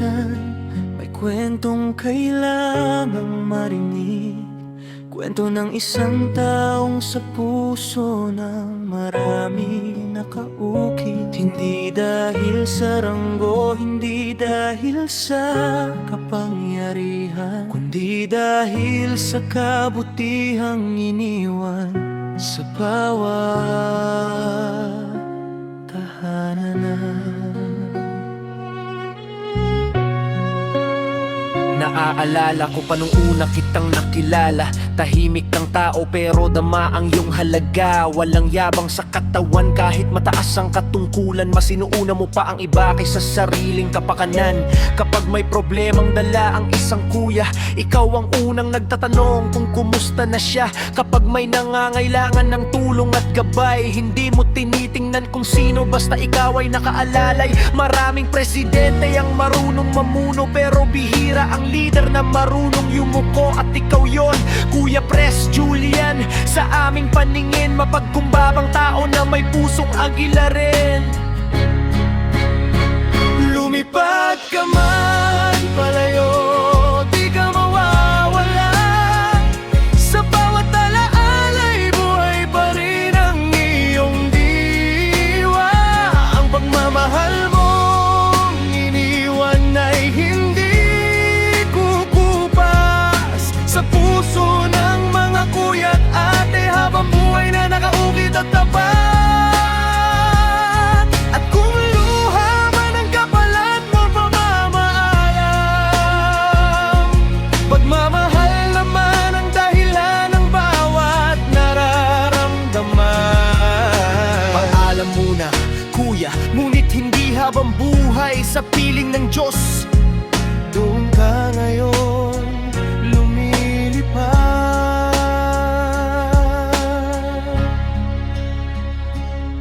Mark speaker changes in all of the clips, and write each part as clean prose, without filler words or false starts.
Speaker 1: minsan may kwentong kailangang marinig, kwento ng isang taong sa puso ng marami nakaukit. Hindi dahil sa ranggo, hindi dahil sa kapangyarihan, kundi dahil sa kabutihang iniwan sa bawat tahanan.
Speaker 2: Naaalala ko pa nung una kitang nakilala. Tahimik kang tao pero dama ang iyong halaga. Walang yabang sa katawan kahit mataas ang katungkulan. Mas inuuna mo pa ang iba kaysa sariling kapakanan. Kapag may problemang dala ang isang kuya, ikaw ang unang nagtatanong kung kumusta na siya. Kapag may nangangailangan ng tulong at gabay, hindi mo tinitingnan kung sino, basta ikaw ay nakaalalay. Maraming presidente ang marunong mamuno, pero bihira ang leader na marunong yumuko. At ikaw yon, Kuya Pres Julian. Sa aming paningin, mapagkumbabang tao na may pusong agila rin. Lumipad ka man palayo, di ka mawawala. Sa bawat alaalay, buhay pa rin ang iyong diwa. Ang pagmamahal mong iniwan ay hindi kukupas sa puso ng mga kuya't ate, habang buhay na nakaukit at tapat. At kung luha man ang kapalat mo pamamaalam, pagmamahal naman ang dahilan ng bawat nararamdaman. Paalam muna, kuya, ngunit hindi habang buhay. Sa piling ng Diyos, doon ka ngayon lumilipad.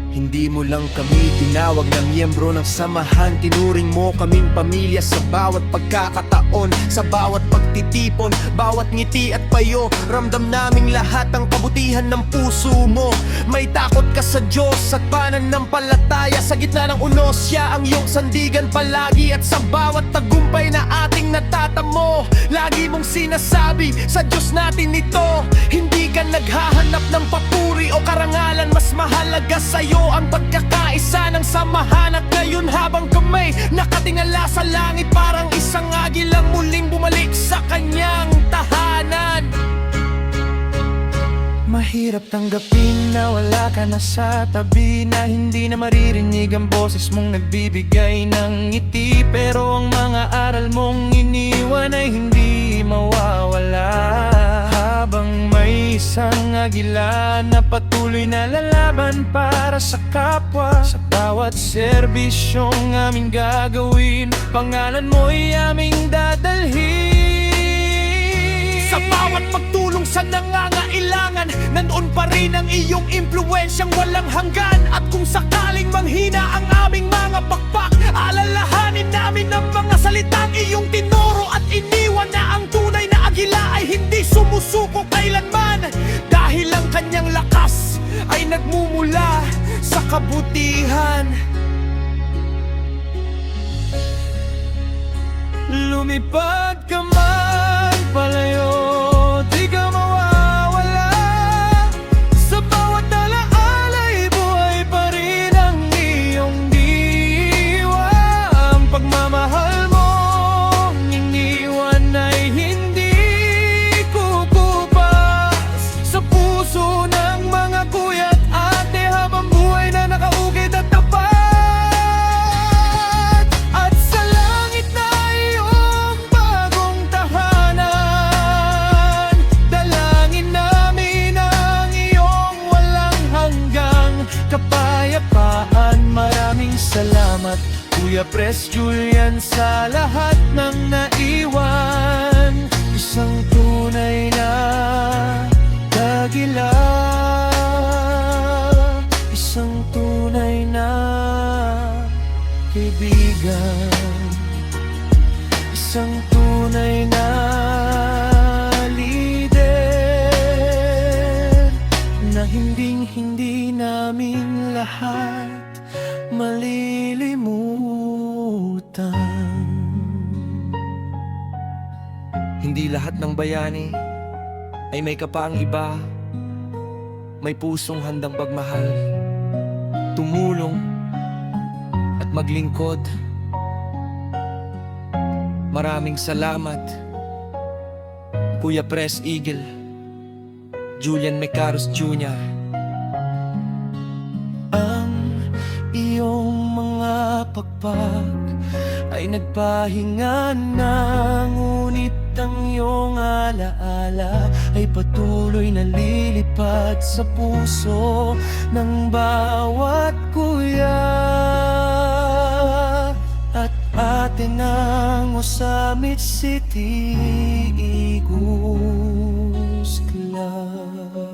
Speaker 2: Hindi mo lang kami tinawag na miyembro ng samahan. Tinuring mo kaming pamilya sa bawat pagkakataon, sa bawat pagtitipon, bawat ngiti at payo. Ramdam naming lahat ang kabutihan ng puso mo. May takot ka sa Diyos at pananampalataya. Sa gitna ng unos, siya ang iyong sandigan palagi. At sa bawat tagumpay na ating natatamo, lagi mong sinasabi, sa Diyos natin ito. Hindi ka naghahanap ng papuri o karangalan, mas mahalaga sa'yo ang pagkakaisa ng samahan. At ngayon habang kamay nakatingala sa langit, parang isang agilang muling bumalik sa kanyang tahanan.
Speaker 1: Mahirap tanggapin na wala ka na sa tabi, na hindi na maririnig ang boses mong nagbibigay ng ngiti. Pero ang mga aral mong iniwan ay hindi mawawala, habang may isang agila na patuloy na lalaban para sa kapwa. Sa bawat serbisyong aming gagawin, pangalan mo'y aming dadalhin.
Speaker 2: Sa bawat pagtulong sa nangangailangan, nandoon pa rin ang iyong impluwensyang walang hanggan. At kung sakaling manghina ang aming mga pakpak, alalahanin namin ang mga salitang iyong tinuro. At iniwan na ang tunay na agila ay hindi sumusuko kailanman, dahil ang kanyang lakas ay nagmumula sa kabutihan.
Speaker 1: Lumipad ka man palayo, di ka mawawala. Sa bawat alaalay, buhay pa rin ang iyong diwa. Ang pagmamahal mong iniwan ay hindi kukupas sa puso ng mga kuya't ate, habang buhay na nakaukit at tapat. At sa langit na iyong bagong tahanan, dalangin namin ang iyong walang hanggang kapayapaan. Maraming salamat, Kuya Pres Julian, sa lahat ng naiwan. Isang tunay na dagila, isang tunay na kaibigan, isang tunay na leader, na hinding-hindi namin lahat malilimutan. Hindi lahat ng bayani ay may kapaang iba. May pusong handang pagmahal, tumulong at maglingkod. Maraming salamat, Kuya Pres Eagle, Julian Mecaros Jr. Ang iyong mga pagpag ay nagpahinga na, ngunit ang iyong alaala ay patuloy na lilipad sa puso ng bawat kuya. At atin ang Osamis City Eagles Club.